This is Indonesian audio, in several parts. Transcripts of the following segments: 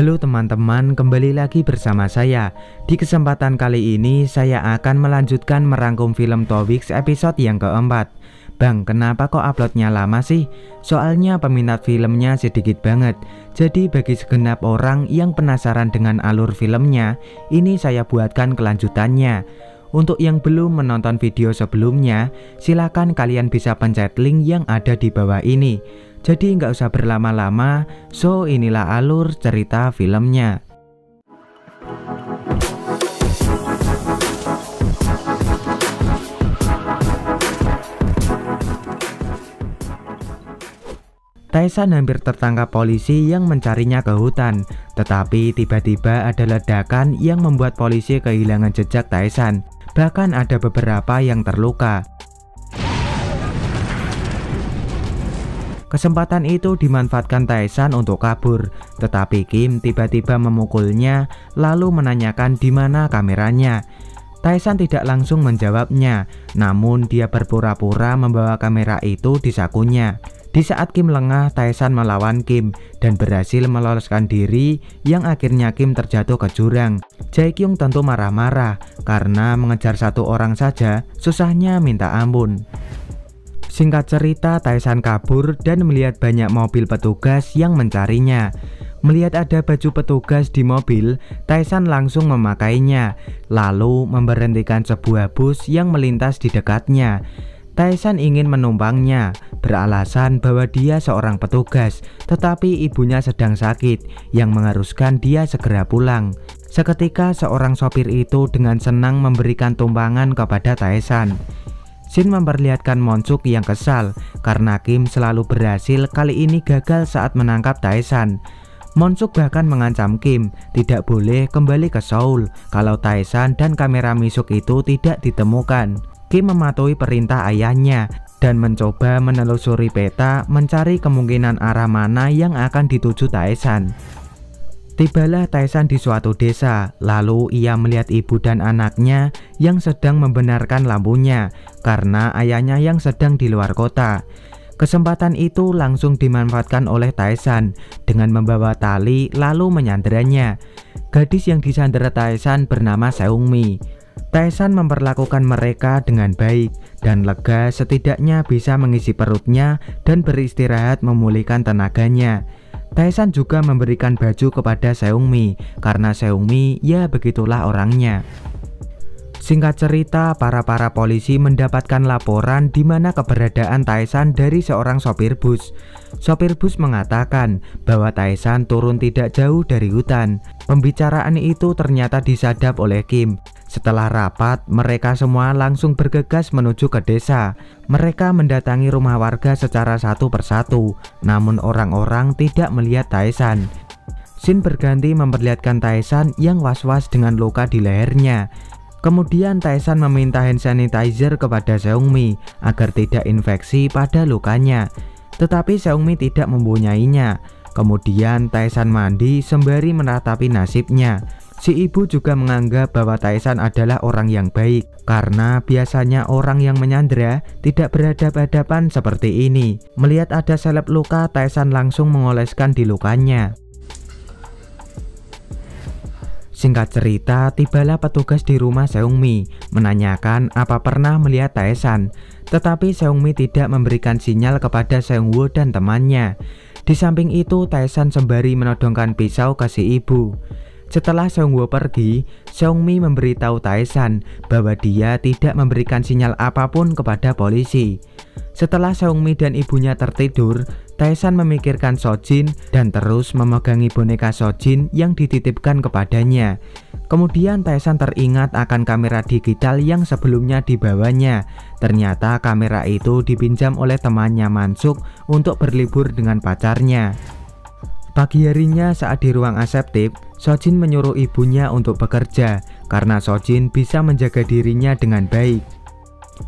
Halo teman-teman, kembali lagi bersama saya. Di kesempatan kali ini saya akan melanjutkan merangkum film Towix episode yang keempat. Bang, kenapa kok uploadnya lama sih? Soalnya peminat filmnya sedikit banget. Jadi bagi segenap orang yang penasaran dengan alur filmnya, ini saya buatkan kelanjutannya. Untuk yang belum menonton video sebelumnya, silakan kalian bisa pencet link yang ada di bawah ini. Jadi nggak usah berlama-lama, so inilah alur cerita filmnya. Tae-san hampir tertangkap polisi yang mencarinya ke hutan, tetapi tiba-tiba ada ledakan yang membuat polisi kehilangan jejak Tae-san. Bahkan ada beberapa yang terluka. Kesempatan itu dimanfaatkan Tae-san untuk kabur, tetapi Kim tiba-tiba memukulnya lalu menanyakan di mana kameranya. Tae-san tidak langsung menjawabnya, namun dia berpura-pura membawa kamera itu di sakunya. Di saat Kim lengah, Tae-san melawan Kim dan berhasil meloloskan diri yang akhirnya Kim terjatuh ke jurang. Jae-kyung tentu marah-marah karena mengejar satu orang saja susahnya minta ampun. Singkat cerita, Tae-san kabur dan melihat banyak mobil petugas yang mencarinya. Melihat ada baju petugas di mobil, Tae-san langsung memakainya, lalu memberhentikan sebuah bus yang melintas di dekatnya. Tae-san ingin menumpangnya, beralasan bahwa dia seorang petugas, tetapi ibunya sedang sakit, yang mengharuskan dia segera pulang. Seketika seorang sopir itu dengan senang memberikan tumpangan kepada Tae-san. Shin memperlihatkan Monsuk yang kesal karena Kim selalu berhasil, kali ini gagal saat menangkap Tae-san. Monsuk bahkan mengancam Kim tidak boleh kembali ke Seoul kalau Tae-san dan kamera Misuk itu tidak ditemukan. Kim mematuhi perintah ayahnya dan mencoba menelusuri peta mencari kemungkinan arah mana yang akan dituju Tae-san. Tibalah Tae-san di suatu desa, lalu ia melihat ibu dan anaknya yang sedang membenarkan lampunya karena ayahnya yang sedang di luar kota. Kesempatan itu langsung dimanfaatkan oleh Tae-san dengan membawa tali lalu menyanderanya. Gadis yang disandera Tae-san bernama Seungmi. Tae-san memperlakukan mereka dengan baik dan lega, setidaknya bisa mengisi perutnya dan beristirahat memulihkan tenaganya. Tae-san juga memberikan baju kepada Seungmi karena Seungmi ya begitulah orangnya. Singkat cerita, para polisi mendapatkan laporan di mana keberadaan Tae-san dari seorang sopir bus. Sopir bus mengatakan bahwa Tae-san turun tidak jauh dari hutan. Pembicaraan itu ternyata disadap oleh Kim. Setelah rapat, mereka semua langsung bergegas menuju ke desa. Mereka mendatangi rumah warga secara satu persatu, namun orang-orang tidak melihat Tae-san. Shin berganti memperlihatkan Tae-san yang was-was dengan luka di lehernya. Kemudian Tae-san meminta hand sanitizer kepada Seungmi agar tidak infeksi pada lukanya. Tetapi Seungmi tidak mempunyainya. Kemudian Tae-san mandi sembari meratapi nasibnya. Si ibu juga menganggap bahwa Tae-san adalah orang yang baik karena biasanya orang yang menyandera tidak berhadapan-hadapan seperti ini. Melihat ada seleb luka, Tae-san langsung mengoleskan di lukanya. Singkat cerita, tibalah petugas di rumah Seungmi menanyakan apa pernah melihat Tae-san, tetapi Seungmi tidak memberikan sinyal kepada Seungwoo dan temannya. Di samping itu, Tae-san sembari menodongkan pisau ke si ibu. Setelah Seungwoo pergi, Seungmi memberitahu Tae-san bahwa dia tidak memberikan sinyal apapun kepada polisi. Setelah Seungmi dan ibunya tertidur, Tae-san memikirkan Sojin dan terus memegangi boneka Sojin yang dititipkan kepadanya. Kemudian Tae-san teringat akan kamera digital yang sebelumnya dibawanya. Ternyata kamera itu dipinjam oleh temannya Mansuk untuk berlibur dengan pacarnya. Pagi harinya saat di ruang aseptik, Sojin menyuruh ibunya untuk bekerja karena Sojin bisa menjaga dirinya dengan baik.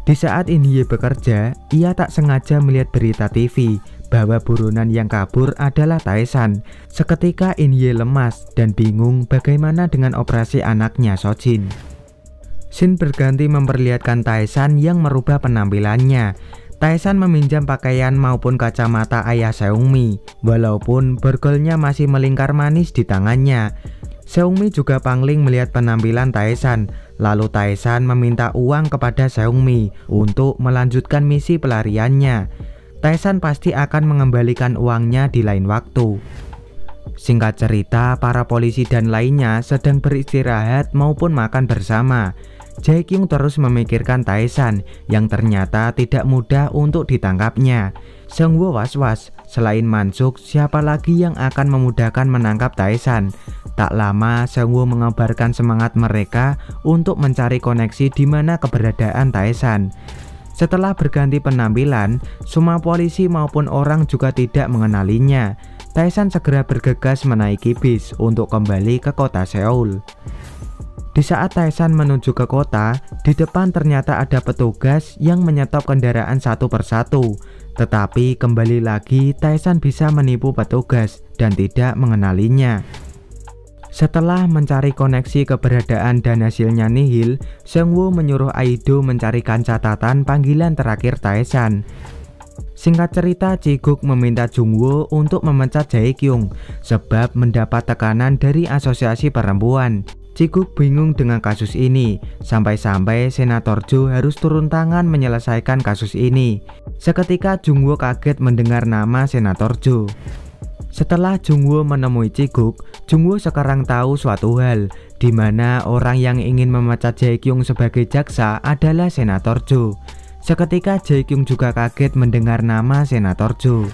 Di saat Inhye bekerja, ia tak sengaja melihat berita TV bahwa buronan yang kabur adalah Tae-san. Seketika Inhye lemas dan bingung bagaimana dengan operasi anaknya Sojin. Shin berganti memperlihatkan Tae-san yang merubah penampilannya. Tae-san meminjam pakaian maupun kacamata ayah Seung-mi, walaupun borgolnya masih melingkar manis di tangannya. Seung-mi juga pangling melihat penampilan Tae-san, lalu Tae-san meminta uang kepada Seung-mi untuk melanjutkan misi pelariannya. Tae-san pasti akan mengembalikan uangnya di lain waktu. Singkat cerita, para polisi dan lainnya sedang beristirahat maupun makan bersama. Jae-kyung terus memikirkan Tae-san yang ternyata tidak mudah untuk ditangkapnya. Seung-woo was-was, selain Mansuk, siapa lagi yang akan memudahkan menangkap Tae-san? Tak lama, Seung-woo mengabarkan semangat mereka untuk mencari koneksi di mana keberadaan Tae-san. Setelah berganti penampilan, semua polisi maupun orang juga tidak mengenalinya. Tae-san segera bergegas menaiki bis untuk kembali ke kota Seoul. Di saat Tae-san menuju ke kota, di depan ternyata ada petugas yang menyetop kendaraan satu persatu. Tetapi kembali lagi Tae-san bisa menipu petugas dan tidak mengenalinya. Setelah mencari koneksi keberadaan dan hasilnya nihil, Seung-woo menyuruh Aido mencarikan catatan panggilan terakhir Tae-san. Singkat cerita, Ji-guk meminta Jung-woo untuk memecat Jae-kyung sebab mendapat tekanan dari asosiasi perempuan. Ji-guk bingung dengan kasus ini, sampai-sampai Senator Jo harus turun tangan menyelesaikan kasus ini. Seketika Jung-woo kaget mendengar nama Senator Jo. Setelah Jung-woo menemui Ji-guk, Jung-woo sekarang tahu suatu hal, di mana orang yang ingin memecat Jae-kyung sebagai jaksa adalah Senator Jo. Seketika Jae-kyung juga kaget mendengar nama Senator Jo.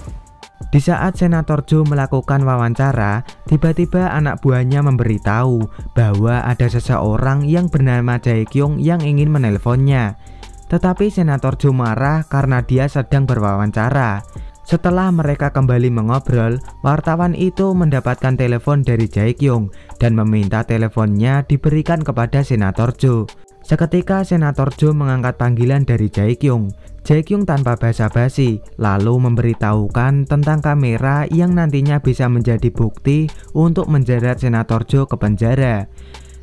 Di saat Senator Jo melakukan wawancara, tiba-tiba anak buahnya memberitahu bahwa ada seseorang yang bernama Jae-kyung yang ingin menelponnya. Tetapi Senator Jo marah karena dia sedang berwawancara. Setelah mereka kembali mengobrol, wartawan itu mendapatkan telepon dari Jae-kyung dan meminta teleponnya diberikan kepada Senator Jo. Seketika Senator Jo mengangkat panggilan dari Jae-kyung. Jae-kyung tanpa basa-basi lalu memberitahukan tentang kamera yang nantinya bisa menjadi bukti untuk menjerat Senator Jo ke penjara.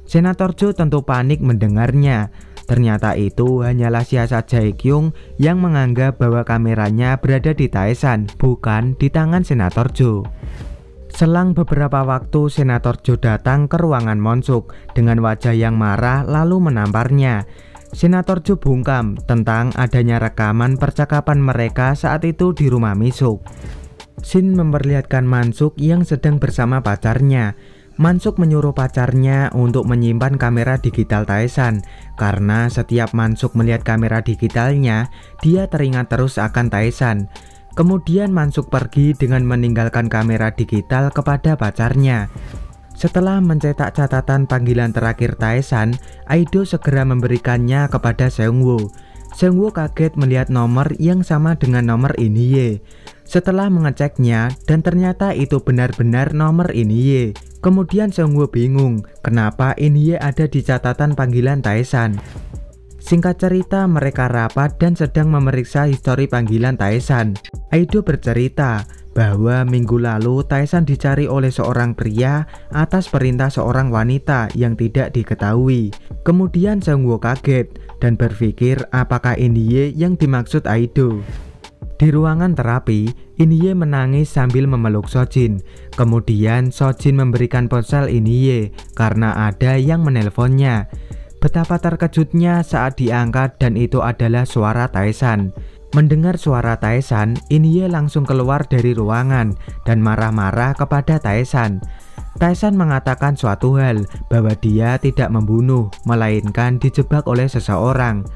Senator Jo tentu panik mendengarnya. Ternyata itu hanyalah siasat Jae-kyung yang menganggap bahwa kameranya berada di Tae-san, bukan di tangan Senator Jo. Selang beberapa waktu, Senator Jo datang ke ruangan Monsuk dengan wajah yang marah lalu menamparnya. Senator Jo bungkam tentang adanya rekaman percakapan mereka saat itu di rumah Misuk. Shin memperlihatkan Mansuk yang sedang bersama pacarnya. Mansuk menyuruh pacarnya untuk menyimpan kamera digital Tae-san karena setiap Mansuk melihat kamera digitalnya, dia teringat terus akan Tae-san. Kemudian Mansuk pergi dengan meninggalkan kamera digital kepada pacarnya. Setelah mencetak catatan panggilan terakhir Tae-san, Aido segera memberikannya kepada Seung-woo. Seung-woo kaget melihat nomor yang sama dengan nomor In-hye. Setelah mengeceknya dan ternyata itu benar-benar nomor In-hye. Kemudian Seung-woo bingung kenapa In-hye ada di catatan panggilan Tae-san. Singkat cerita, mereka rapat dan sedang memeriksa histori panggilan Tae-san. Aido bercerita bahwa minggu lalu Tae-san dicari oleh seorang pria atas perintah seorang wanita yang tidak diketahui. Kemudian Seung-woo kaget dan berpikir apakah In-hye yang dimaksud Aido. Di ruangan terapi, In-hye menangis sambil memeluk Sojin. Kemudian Sojin memberikan ponsel In-hye karena ada yang menelponnya. Betapa terkejutnya saat diangkat dan itu adalah suara Tae-san. Mendengar suara Tae-san, In-hye langsung keluar dari ruangan dan marah-marah kepada Tae-san. Tae-san mengatakan suatu hal bahwa dia tidak membunuh, melainkan dijebak oleh seseorang.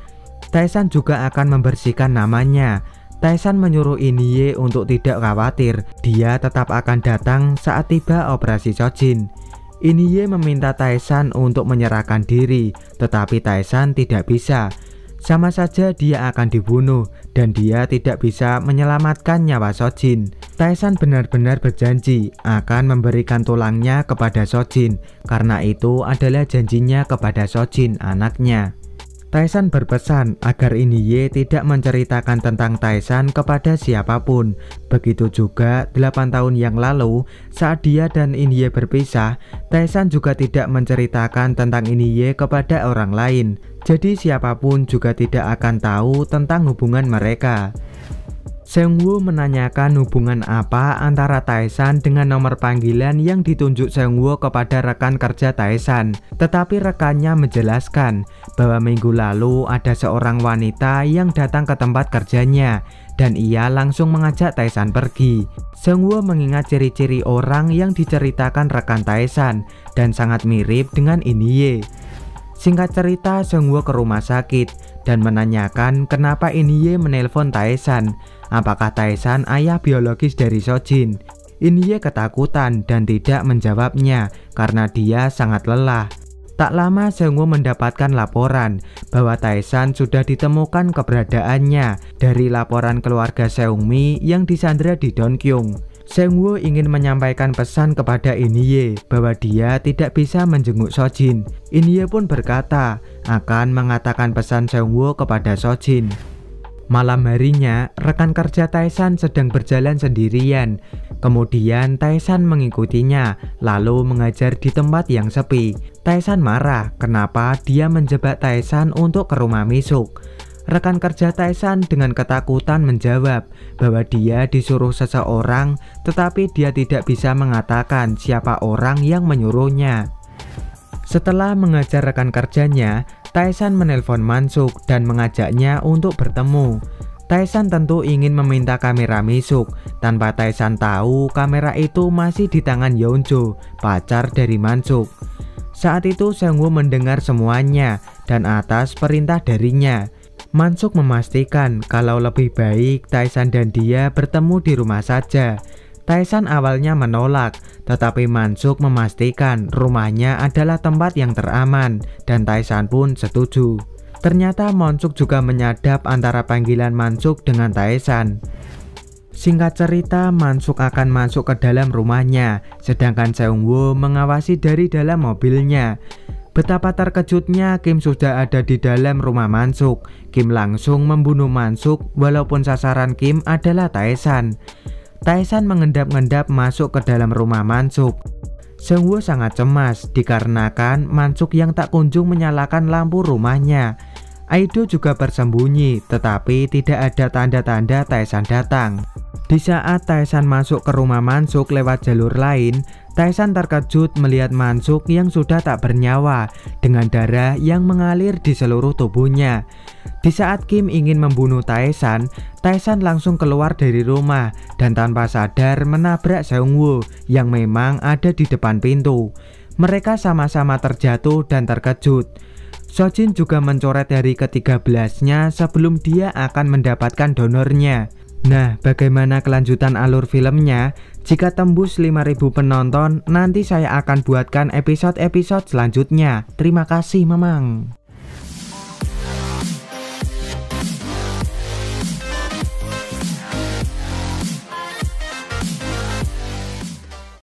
Tae-san juga akan membersihkan namanya. Tae-san menyuruh In-hye untuk tidak khawatir, dia tetap akan datang saat tiba operasi Sojin. In-hye meminta Tae-san untuk menyerahkan diri, tetapi Tae-san tidak bisa. Sama saja dia akan dibunuh dan dia tidak bisa menyelamatkan nyawa Sojin. Tae-san benar-benar berjanji akan memberikan tulangnya kepada Sojin, karena itu adalah janjinya kepada Sojin, anaknya. Tae-san berpesan agar In-hye tidak menceritakan tentang Tae-san kepada siapapun. Begitu juga 8 tahun yang lalu saat dia dan In-hye berpisah, Tae-san juga tidak menceritakan tentang In-hye kepada orang lain. Jadi siapapun juga tidak akan tahu tentang hubungan mereka. Seung-woo menanyakan hubungan apa antara Tae-san dengan nomor panggilan yang ditunjuk Seung-woo kepada rekan kerja Tae-san. Tetapi rekannya menjelaskan bahwa minggu lalu ada seorang wanita yang datang ke tempat kerjanya dan ia langsung mengajak Tae-san pergi. Seung-woo mengingat ciri-ciri orang yang diceritakan rekan Tae-san dan sangat mirip dengan In-hye. Singkat cerita, Seung-woo ke rumah sakit dan menanyakan kenapa In-hye menelpon Tae-san. Apakah Tae-san ayah biologis dari Sojin? In-hye ketakutan dan tidak menjawabnya karena dia sangat lelah. Tak lama Seung-woo mendapatkan laporan bahwa Tae-san sudah ditemukan keberadaannya dari laporan keluarga Seung-mi yang disandra di Donkyung. Seung-woo ingin menyampaikan pesan kepada In-hye bahwa dia tidak bisa menjenguk Sojin. In-hye pun berkata akan mengatakan pesan Seung-woo kepada Sojin. Malam harinya, rekan kerja Tae-san sedang berjalan sendirian. Kemudian Tae-san mengikutinya, lalu mengajar di tempat yang sepi. Tae-san marah kenapa dia menjebak Tae-san untuk ke rumah Misuk. Rekan kerja Tae-san dengan ketakutan menjawab bahwa dia disuruh seseorang, tetapi dia tidak bisa mengatakan siapa orang yang menyuruhnya. Setelah mengajar rekan kerjanya, Tae-san menelpon Mansuk dan mengajaknya untuk bertemu. Tae-san tentu ingin meminta kamera Misuk, tanpa Tae-san tahu kamera itu masih di tangan Yeonjo, pacar dari Mansuk. Saat itu Seung-woo mendengar semuanya dan atas perintah darinya. Mansuk memastikan kalau lebih baik Tae-san dan dia bertemu di rumah saja. Tae-san awalnya menolak, tetapi Mansuk memastikan rumahnya adalah tempat yang teraman dan Tae-san pun setuju. Ternyata Mansuk juga menyadap antara panggilan Mansuk dengan Tae-san. Singkat cerita, Mansuk akan masuk ke dalam rumahnya, sedangkan Seung-woo mengawasi dari dalam mobilnya. Betapa terkejutnya Kim sudah ada di dalam rumah Mansuk. Kim langsung membunuh Mansuk walaupun sasaran Kim adalah Tae-san. Tae-san mengendap-endap masuk ke dalam rumah Mansuk. Seung-woo sangat cemas dikarenakan Mansuk yang tak kunjung menyalakan lampu rumahnya. Aido juga bersembunyi, tetapi tidak ada tanda-tanda Tae-san datang. Di saat Tae-san masuk ke rumah Mansuk lewat jalur lain, Tae-san terkejut melihat Mansuk yang sudah tak bernyawa dengan darah yang mengalir di seluruh tubuhnya. Di saat Kim ingin membunuh Tae-san, Tae-san langsung keluar dari rumah dan tanpa sadar menabrak Seung-woo yang memang ada di depan pintu. Mereka sama-sama terjatuh dan terkejut. Sojin juga mencoret hari ke-13-nya sebelum dia akan mendapatkan donornya. Nah, bagaimana kelanjutan alur filmnya? Jika tembus 5.000 penonton, nanti saya akan buatkan episode-episode selanjutnya. Terima kasih, Mamang.